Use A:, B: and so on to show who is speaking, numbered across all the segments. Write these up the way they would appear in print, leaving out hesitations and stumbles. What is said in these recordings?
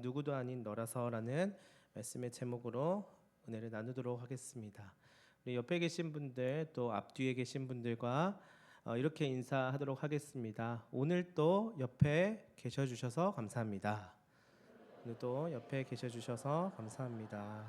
A: 누구도 아닌 너라서라는 말씀의 제목으로 은혜를 나누도록 하겠습니다. 우리 옆에 계신 분들 또 앞뒤에 계신 분들과 이렇게 인사하도록 하겠습니다. 오늘 또 옆에 계셔 주셔서 감사합니다. 오늘 또 옆에 계셔 주셔서 감사합니다.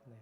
A: 네.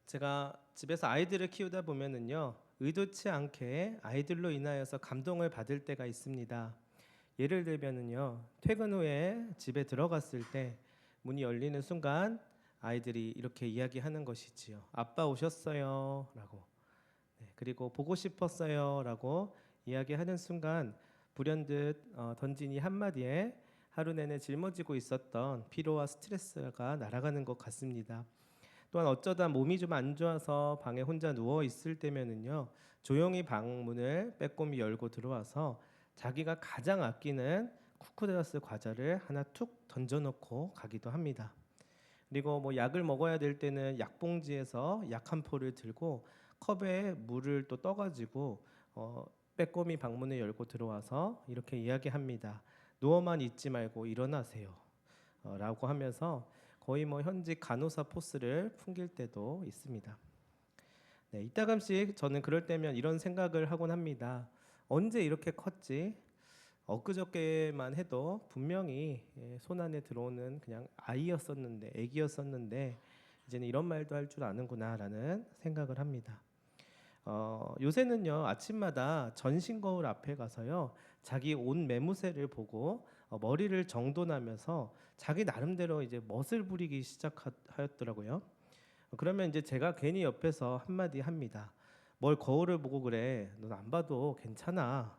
A: 제가 집에서 아이들을 키우다 보면은요, 의도치 않게 아이들로 인하여서 감동을 받을 때가 있습니다. 예를 들면은요, 퇴근 후에 집에 들어갔을 때 문이 열리는 순간 아이들이 이렇게 이야기하는 것이지요. 아빠 오셨어요 라고. 그리고 보고 싶었어요 라고 이야기하는 순간 불현듯 던진 이 한마디에 하루 내내 짊어지고 있었던 피로와 스트레스가 날아가는 것 같습니다. 또한 어쩌다 몸이 좀 안 좋아서 방에 혼자 누워 있을 때면은요, 조용히 방문을 빼꼼히 열고 들어와서 자기가 가장 아끼는 쿠쿠다스 과자를 하나 툭 던져놓고 가기도 합니다. 그리고 뭐 약을 먹어야 될 때는 약봉지에서 약 한 포를 들고 컵에 물을 또 떠가지고 빼꼼히 방문을 열고 들어와서 이렇게 이야기합니다. 누워만 있지 말고 일어나세요. 라고 하면서 거의 뭐 현직 간호사 포스를 풍길 때도 있습니다. 네, 이따금씩 저는 그럴 때면 이런 생각을 하곤 합니다. 언제 이렇게 컸지? 엊그저께만 해도 분명히 손 안에 들어오는 그냥 아이였었는데, 애기였었는데 이제는 이런 말도 할 줄 아는구나라는 생각을 합니다. 요새는요, 아침마다 전신 거울 앞에 가서요, 자기 옷 매무새를 보고 머리를 정돈하면서 자기 나름대로 이제 멋을 부리기 시작하였더라고요. 그러면 이제 제가 괜히 옆에서 한마디 합니다. 뭘 거울을 보고 그래? 넌 안 봐도 괜찮아.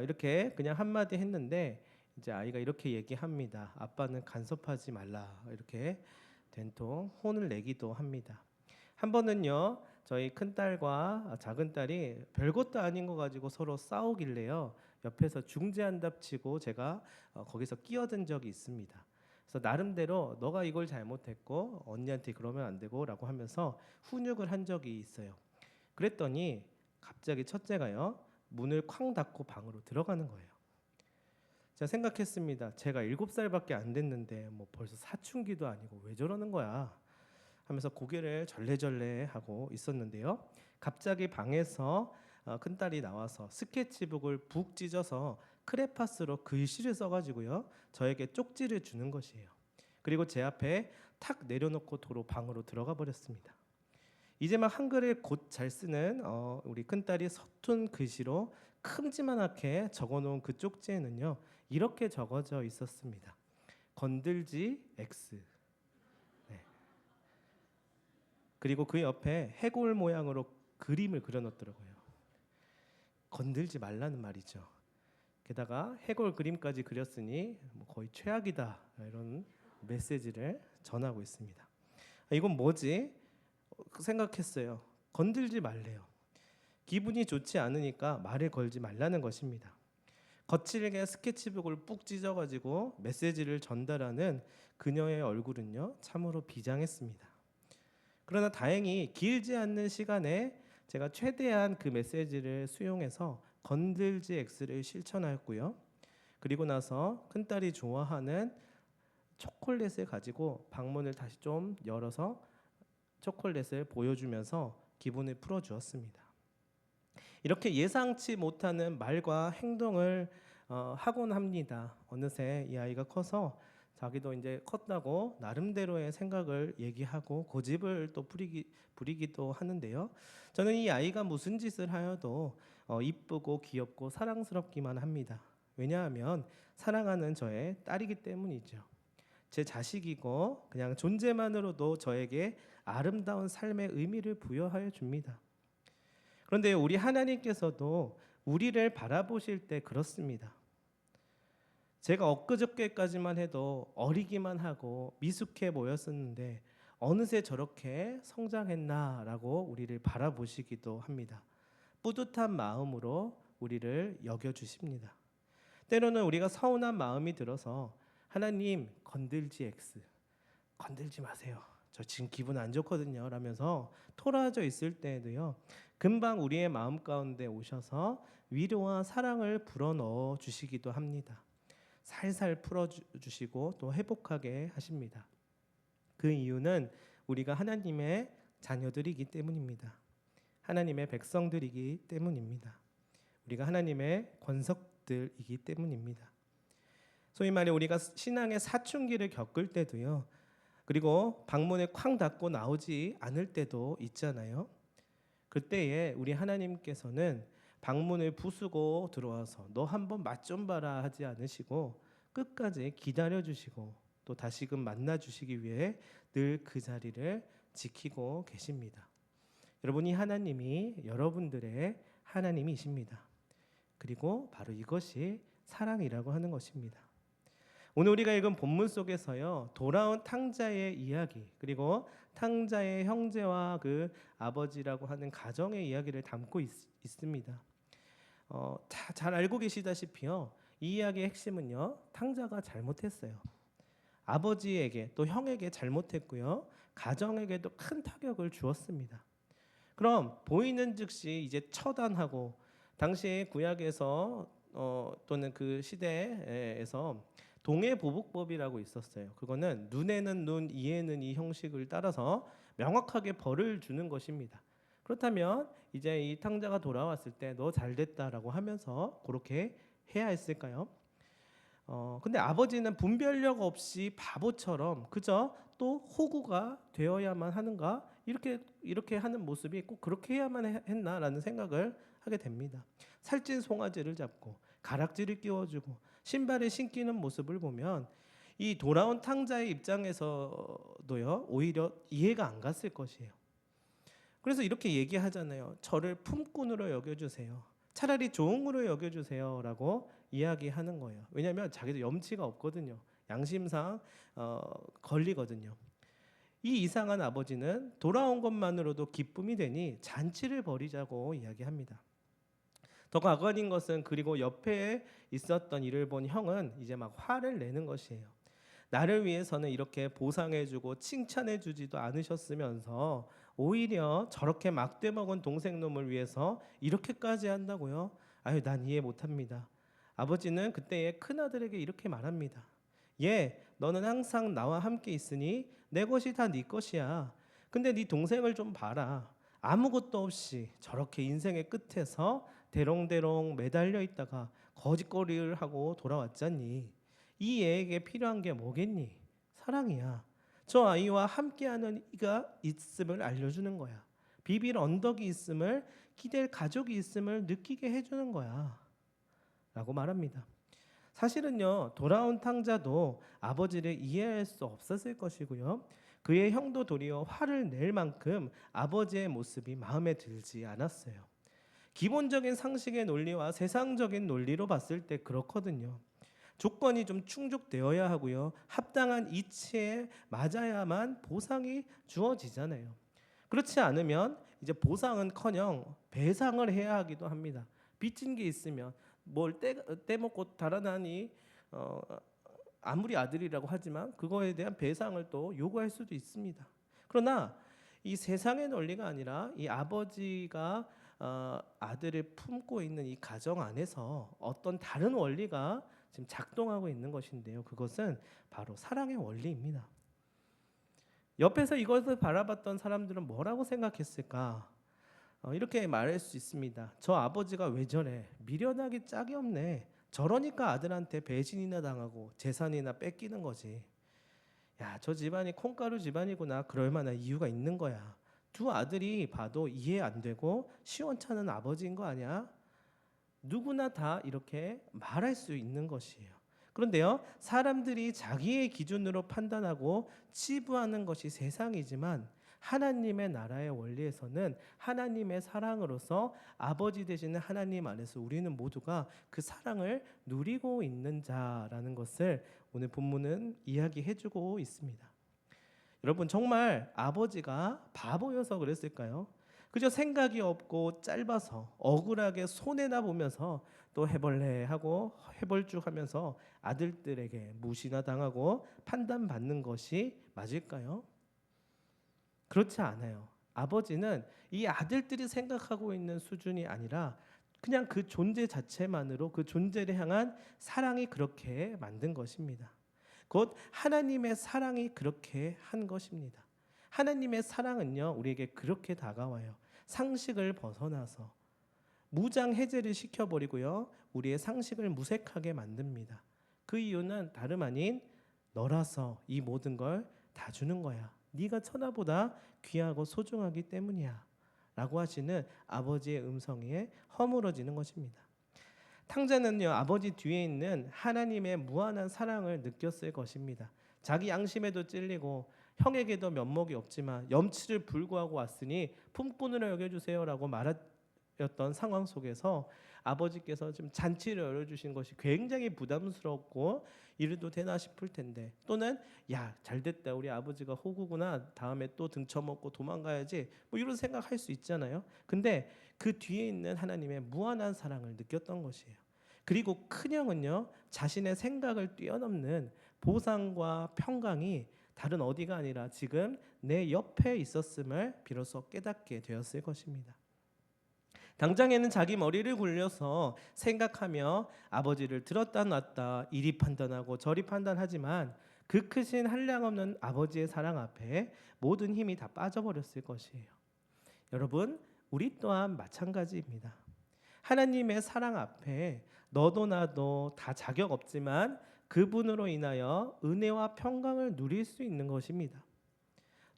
A: 이렇게 그냥 한마디 했는데 이제 아이가 이렇게 얘기합니다. 아빠는 간섭하지 말라. 이렇게 된통 혼을 내기도 합니다. 한 번은요, 저희 큰딸과 작은딸이 별것도 아닌 거 가지고 서로 싸우길래요, 옆에서 중재한답시고 제가 거기서 끼어든 적이 있습니다. 그래서 나름대로 너가 이걸 잘못했고 언니한테 그러면 안 되고 라고 하면서 훈육을 한 적이 있어요. 그랬더니 갑자기 첫째가요, 문을 쾅 닫고 방으로 들어가는 거예요. 제가 생각했습니다. 제가 7살밖에 안 됐는데 뭐 벌써 사춘기도 아니고 왜 저러는 거야 하면서 고개를 절레절레 하고 있었는데요, 갑자기 방에서 큰딸이 나와서 스케치북을 북 찢어서 크레파스로 글씨를 써가지고요, 저에게 쪽지를 주는 것이에요. 그리고 제 앞에 탁 내려놓고 도로 방으로 들어가 버렸습니다. 이제 막 한글을 곧 잘 쓰는 우리 큰딸이 서툰 글씨로 큼지막하게 적어놓은 그 쪽지에는요, 이렇게 적어져 있었습니다. 건들지 X. 네. 그리고 그 옆에 해골 모양으로 그림을 그려놓더라고요. 건들지 말라는 말이죠. 게다가 해골 그림까지 그렸으니 뭐 거의 최악이다, 이런 메시지를 전하고 있습니다. 이건 뭐지? 생각했어요. 건들지 말래요. 기분이 좋지 않으니까 말을 걸지 말라는 것입니다. 거칠게 스케치북을 뿍 찢어가지고 메시지를 전달하는 그녀의 얼굴은요, 참으로 비장했습니다. 그러나 다행히 길지 않는 시간에 제가 최대한 그 메시지를 수용해서 건들지 X를 실천하였고요. 그리고 나서 큰딸이 좋아하는 초콜릿을 가지고 방문을 다시 좀 열어서 초콜릿을 보여주면서 기분을 풀어주었습니다. 이렇게 예상치 못하는 말과 행동을 하곤 합니다. 어느새 이 아이가 커서 자기도 이제 컸다고 나름대로의 생각을 얘기하고 고집을 또 부리기도 하는데요. 저는 이 아이가 무슨 짓을 하여도 이쁘고 귀엽고 사랑스럽기만 합니다. 왜냐하면 사랑하는 저의 딸이기 때문이죠. 제 자식이고 그냥 존재만으로도 저에게 아름다운 삶의 의미를 부여하여 줍니다. 그런데 우리 하나님께서도 우리를 바라보실 때 그렇습니다. 제가 엊그저께까지만 해도 어리기만 하고 미숙해 보였었는데 어느새 저렇게 성장했나라고 우리를 바라보시기도 합니다. 뿌듯한 마음으로 우리를 여겨주십니다. 때로는 우리가 서운한 마음이 들어서 하나님 건들지 X, 건들지 마세요. 저 지금 기분 안 좋거든요 라면서 토라져 있을 때에도요, 금방 우리의 마음 가운데 오셔서 위로와 사랑을 불어넣어 주시기도 합니다. 살살 풀어주시고 또 회복하게 하십니다. 그 이유는 우리가 하나님의 자녀들이기 때문입니다. 하나님의 백성들이기 때문입니다. 우리가 하나님의 권석들이기 때문입니다. 소위 말해 우리가 신앙의 사춘기를 겪을 때도요. 그리고 방문에 쾅 닫고 나오지 않을 때도 있잖아요. 그때에 우리 하나님께서는 방문을 부수고 들어와서 너 한번 맛 좀 봐라 하지 않으시고 끝까지 기다려주시고 또 다시금 만나주시기 위해 늘 그 자리를 지키고 계십니다. 여러분이 하나님이 여러분들의 하나님이십니다. 그리고 바로 이것이 사랑이라고 하는 것입니다. 오늘 우리가 읽은 본문 속에서요, 돌아온 탕자의 이야기, 그리고 탕자의 형제와 그 아버지라고 하는 가정의 이야기를 담고 있습니다. 잘 알고 계시다시피요, 이 이야기의 핵심은요, 탕자가 잘못했어요. 아버지에게 또 형에게 잘못했고요, 가정에게도 큰 타격을 주었습니다. 그럼 보이는 즉시 이제 처단하고, 당시에 구약에서 또는 그 시대에서 동해보복법이라고 있었어요. 그거는 눈에는 눈, 이에는 이 형식을 따라서 명확하게 벌을 주는 것입니다. 그렇다면 이제 이 탕자가 돌아왔을 때 너 잘됐다라고 하면서 그렇게 해야 했을까요? 근데 아버지는 분별력 없이 바보처럼 그저 또 호구가 되어야만 하는가 이렇게 하는 모습이 꼭 그렇게 해야만 했나라는 생각을 하게 됩니다. 살찐 송아지를 잡고 가락지를 끼워주고 신발을 신기는 모습을 보면 이 돌아온 탕자의 입장에서도요 오히려 이해가 안 갔을 것이에요. 그래서 이렇게 얘기하잖아요. 저를 품꾼으로 여겨주세요. 차라리 종으로 여겨주세요라고 이야기하는 거예요. 왜냐하면 자기도 염치가 없거든요. 양심상 걸리거든요. 이 이상한 아버지는 돌아온 것만으로도 기쁨이 되니 잔치를 벌이자고 이야기합니다. 더 과관인 것은 그리고 옆에 있었던 이를 본 형은 이제 막 화를 내는 것이에요. 나를 위해서는 이렇게 보상해주고 칭찬해주지도 않으셨으면서 오히려 저렇게 막대 먹은 동생 놈을 위해서 이렇게까지 한다고요? 아유, 난 이해 못합니다. 아버지는 그때의 큰아들에게 이렇게 말합니다. 너는 항상 나와 함께 있으니 내 것이 다 네 것이야. 근데 네 동생을 좀 봐라. 아무것도 없이 저렇게 인생의 끝에서 대롱대롱 매달려 있다가 거짓거리를 하고 돌아왔잖니. 이 애에게 필요한 게 뭐겠니? 사랑이야. 저 아이와 함께하는 이가 있음을 알려주는 거야. 비빌 언덕이 있음을, 기댈 가족이 있음을 느끼게 해주는 거야 라고 말합니다. 사실은요, 돌아온 탕자도 아버지를 이해할 수 없었을 것이고요, 그의 형도 도리어 화를 낼 만큼 아버지의 모습이 마음에 들지 않았어요. 기본적인 상식의 논리와 세상적인 논리로 봤을 때 그렇거든요. 조건이 좀 충족되어야 하고요, 합당한 이치에 맞아야만 보상이 주어지잖아요. 그렇지 않으면 이제 보상은커녕 배상을 해야 하기도 합니다. 빚진 게 있으면 뭘 떼먹고 달아나니 아무리 아들이라고 하지만 그거에 대한 배상을 또 요구할 수도 있습니다. 그러나 이 세상의 논리가 아니라 이 아버지가 아들을 품고 있는 이 가정 안에서 어떤 다른 원리가 지금 작동하고 있는 것인데요. 그것은 바로 사랑의 원리입니다. 옆에서 이것을 바라봤던 사람들은 뭐라고 생각했을까? 이렇게 말할 수 있습니다. 저 아버지가 왜 저래? 미련하기 짝이 없네. 저러니까 아들한테 배신이나 당하고 재산이나 뺏기는 거지. 야, 저 집안이 콩가루 집안이구나. 그럴 만한 이유가 있는 거야. 두 아들이 봐도 이해 안 되고 시원찮은 아버지인 거 아니야? 누구나 다 이렇게 말할 수 있는 것이에요. 그런데요, 사람들이 자기의 기준으로 판단하고 치부하는 것이 세상이지만 하나님의 나라의 원리에서는 하나님의 사랑으로서 아버지 되시는 하나님 안에서 우리는 모두가 그 사랑을 누리고 있는 자라는 것을 오늘 본문은 이야기해주고 있습니다. 여러분, 정말 아버지가 바보여서 그랬을까요? 그저 생각이 없고 짧아서 억울하게 손해나 보면서 또 해볼래 하고 해볼죽하면서 아들들에게 무시나 당하고 판단받는 것이 맞을까요? 그렇지 않아요. 아버지는 이 아들들이 생각하고 있는 수준이 아니라 그냥 그 존재 자체만으로 그 존재를 향한 사랑이 그렇게 만든 것입니다. 곧 하나님의 사랑이 그렇게 한 것입니다. 하나님의 사랑은요, 우리에게 그렇게 다가와요. 상식을 벗어나서 무장해제를 시켜버리고요, 우리의 상식을 무색하게 만듭니다. 그 이유는 다름 아닌 너라서 이 모든 걸 다 주는 거야. 네가 천하보다 귀하고 소중하기 때문이야 라고 하시는 아버지의 음성에 허물어지는 것입니다. 탕자는요, 아버지 뒤에 있는 하나님의 무한한 사랑을 느꼈을 것입니다. 자기 양심에도 찔리고 형에게도 면목이 없지만 염치를 불구하고 왔으니 품꾼으로 여겨주세요라고 말했던 상황 속에서 아버지께서 지금 잔치를 열어주신 것이 굉장히 부담스럽고 이래도 되나 싶을 텐데, 또는 야 잘됐다 우리 아버지가 호구구나 다음에 또 등쳐먹고 도망가야지 뭐 이런 생각할 수 있잖아요. 근데 그 뒤에 있는 하나님의 무한한 사랑을 느꼈던 것이에요. 그리고 큰형은요, 자신의 생각을 뛰어넘는 보상과 평강이 다른 어디가 아니라 지금 내 옆에 있었음을 비로소 깨닫게 되었을 것입니다. 당장에는 자기 머리를 굴려서 생각하며 아버지를 들었다 놨다 이리 판단하고 저리 판단하지만 그 크신 한량없는 아버지의 사랑 앞에 모든 힘이 다 빠져버렸을 것이에요. 여러분, 우리 또한 마찬가지입니다. 하나님의 사랑 앞에 너도 나도 다 자격 없지만 그분으로 인하여 은혜와 평강을 누릴 수 있는 것입니다.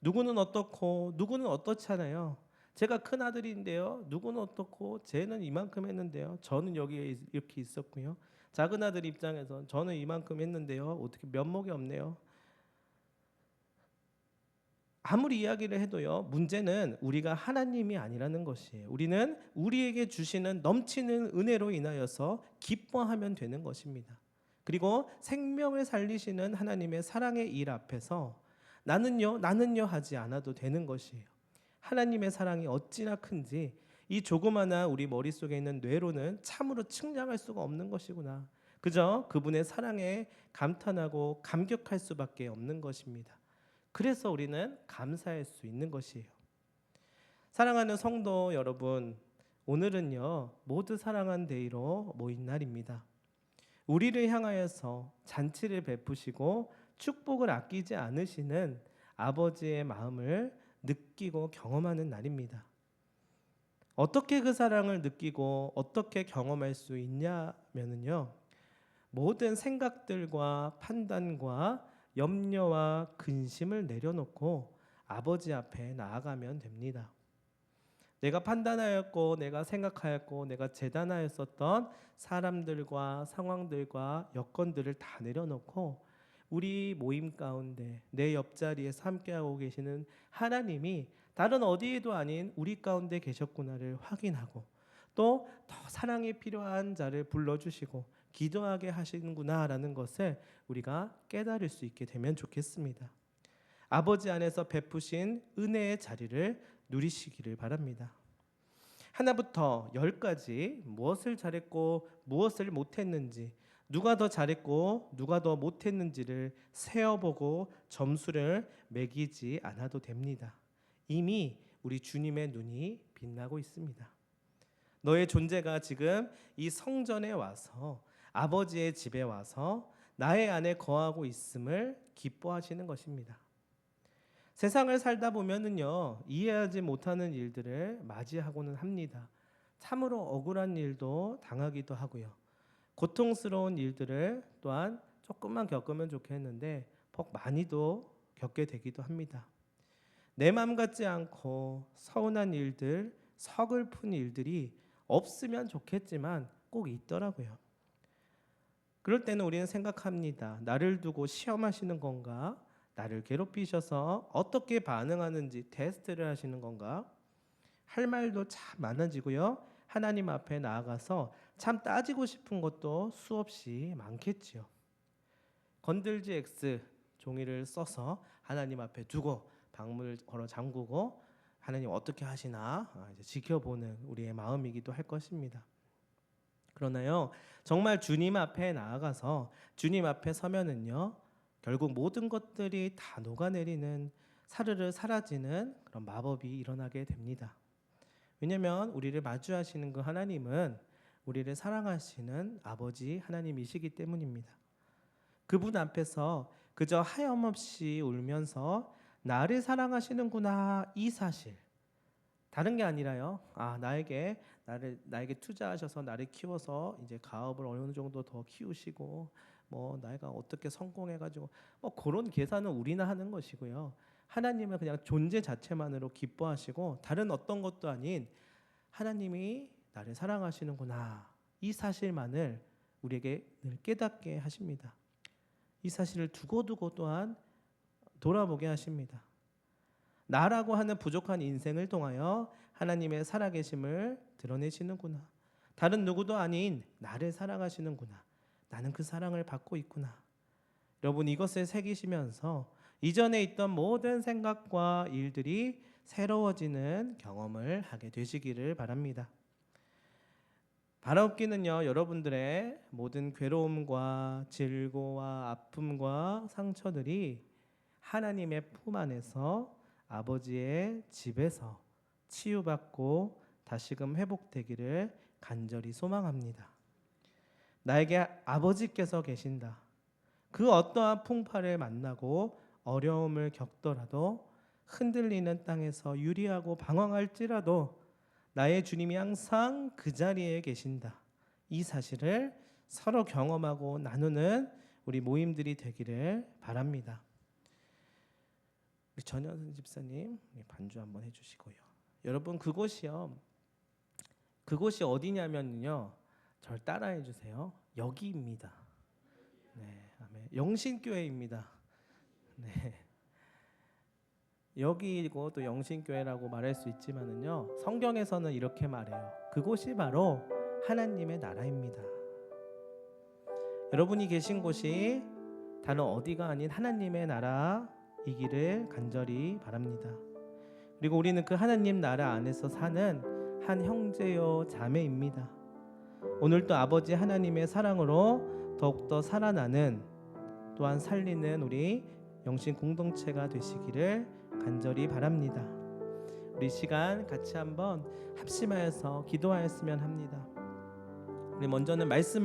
A: 누구는 어떻고 누구는 어떻잖아요. 제가 큰 아들인데요, 누구는 어떻고 쟤는 이만큼 했는데요, 저는 여기에 이렇게 있었고요. 작은 아들 입장에서 저는 이만큼 했는데요, 어떻게 면목이 없네요. 아무리 이야기를 해도요, 문제는 우리가 하나님이 아니라는 것이에요. 우리는 우리에게 주시는 넘치는 은혜로 인하여서 기뻐하면 되는 것입니다. 그리고 생명을 살리시는 하나님의 사랑의 일 앞에서 나는요 하지 않아도 되는 것이에요. 하나님의 사랑이 어찌나 큰지 이 조그마한 우리 머릿속에 있는 뇌로는 참으로 측량할 수가 없는 것이구나. 그저 그분의 사랑에 감탄하고 감격할 수밖에 없는 것입니다. 그래서 우리는 감사할 수 있는 것이에요. 사랑하는 성도 여러분, 오늘은요, 모두 사랑한 데이로 모인 날입니다. 우리를 향하여서 잔치를 베푸시고 축복을 아끼지 않으시는 아버지의 마음을 느끼고 경험하는 날입니다. 어떻게 그 사랑을 느끼고 어떻게 경험할 수 있냐면요, 모든 생각들과 판단과 염려와 근심을 내려놓고 아버지 앞에 나아가면 됩니다. 내가 판단하였고 내가 생각하였고 내가 재단하였었던 사람들과 상황들과 여건들을 다 내려놓고 우리 모임 가운데 내 옆자리에서 함께하고 계시는 하나님이 다른 어디에도 아닌 우리 가운데 계셨구나를 확인하고 또 더 사랑이 필요한 자를 불러주시고 기도하게 하시는구나라는 것을 우리가 깨달을 수 있게 되면 좋겠습니다. 아버지 안에서 베푸신 은혜의 자리를 누리시기를 바랍니다. 하나부터 10까지 무엇을 잘했고 무엇을 못했는지, 누가 더 잘했고 누가 더 못했는지를 세어보고 점수를 매기지 않아도 됩니다. 이미 우리 주님의 눈이 빛나고 있습니다. 너의 존재가 지금 이 성전에 와서 아버지의 집에 와서 나의 안에 거하고 있음을 기뻐하시는 것입니다. 세상을 살다 보면은요, 이해하지 못하는 일들을 맞이하고는 합니다. 참으로 억울한 일도 당하기도 하고요. 고통스러운 일들을 또한 조금만 겪으면 좋겠는데 퍽 많이도 겪게 되기도 합니다. 내 맘 같지 않고 서운한 일들, 서글픈 일들이 없으면 좋겠지만 꼭 있더라고요. 그럴 때는 우리는 생각합니다. 나를 두고 시험하시는 건가? 나를 괴롭히셔서 어떻게 반응하는지 테스트를 하시는 건가? 할 말도 참 많아지고요. 하나님 앞에 나아가서 참 따지고 싶은 것도 수없이 많겠지요. 건들지 X 종이를 써서 하나님 앞에 두고 방문을 걸어 잠그고 하나님 어떻게 하시나 이제 지켜보는 우리의 마음이기도 할 것입니다. 그러나요, 정말 주님 앞에 나아가서 주님 앞에 서면은요, 결국 모든 것들이 다 녹아내리는 사르르 사라지는 그런 마법이 일어나게 됩니다. 왜냐하면 우리를 마주하시는 그 하나님은 우리를 사랑하시는 아버지 하나님이시기 때문입니다. 그분 앞에서 그저 하염없이 울면서 나를 사랑하시는구나, 이 사실, 다른 게 아니라요. 나에게 투자하셔서 나를 키워서 이제 가업을 어느 정도 더 키우시고 뭐 내가 어떻게 성공해가지고 뭐 그런 계산은 우리나 하는 것이고요. 하나님은 그냥 존재 자체만으로 기뻐하시고 다른 어떤 것도 아닌 하나님이 나를 사랑하시는구나, 이 사실만을 우리에게 늘 깨닫게 하십니다. 이 사실을 두고두고 또한 돌아보게 하십니다. 나라고 하는 부족한 인생을 통하여 하나님의 살아계심을 드러내시는구나. 다른 누구도 아닌 나를 사랑하시는구나. 나는 그 사랑을 받고 있구나. 여러분, 이것을 새기시면서 이전에 있던 모든 생각과 일들이 새로워지는 경험을 하게 되시기를 바랍니다. 바라옵기는요, 여러분들의 모든 괴로움과 질고와 아픔과 상처들이 하나님의 품 안에서 아버지의 집에서 치유받고 다시금 회복되기를 간절히 소망합니다. 나에게 아버지께서 계신다. 그 어떠한 풍파를 만나고 어려움을 겪더라도 흔들리는 땅에서 유리하고 방황할지라도 나의 주님이 항상 그 자리에 계신다. 이 사실을 서로 경험하고 나누는 우리 모임들이 되기를 바랍니다. 우리 전현선 집사님 반주 한번 해주시고요. 여러분, 그곳이 어디냐면요, 절 따라해 주세요. 여기입니다. 네, 아멘. 영신교회입니다. 네, 여기고 또 영신교회라고 말할 수 있지만은요, 성경에서는 이렇게 말해요. 그곳이 바로 하나님의 나라입니다. 여러분이 계신 곳이 다른 어디가 아닌 하나님의 나라이기를 간절히 바랍니다. 그리고 우리는 그 하나님 나라 안에서 사는 한 형제요 자매입니다. 오늘도 아버지 하나님의 사랑으로 더욱더 살아나는, 또한 살리는 우리 영신 공동체가 되시기를 간절히 바랍니다. 우리 시간 같이 한번 합심하여서 기도하였으면 합니다. 우리 먼저는 말씀을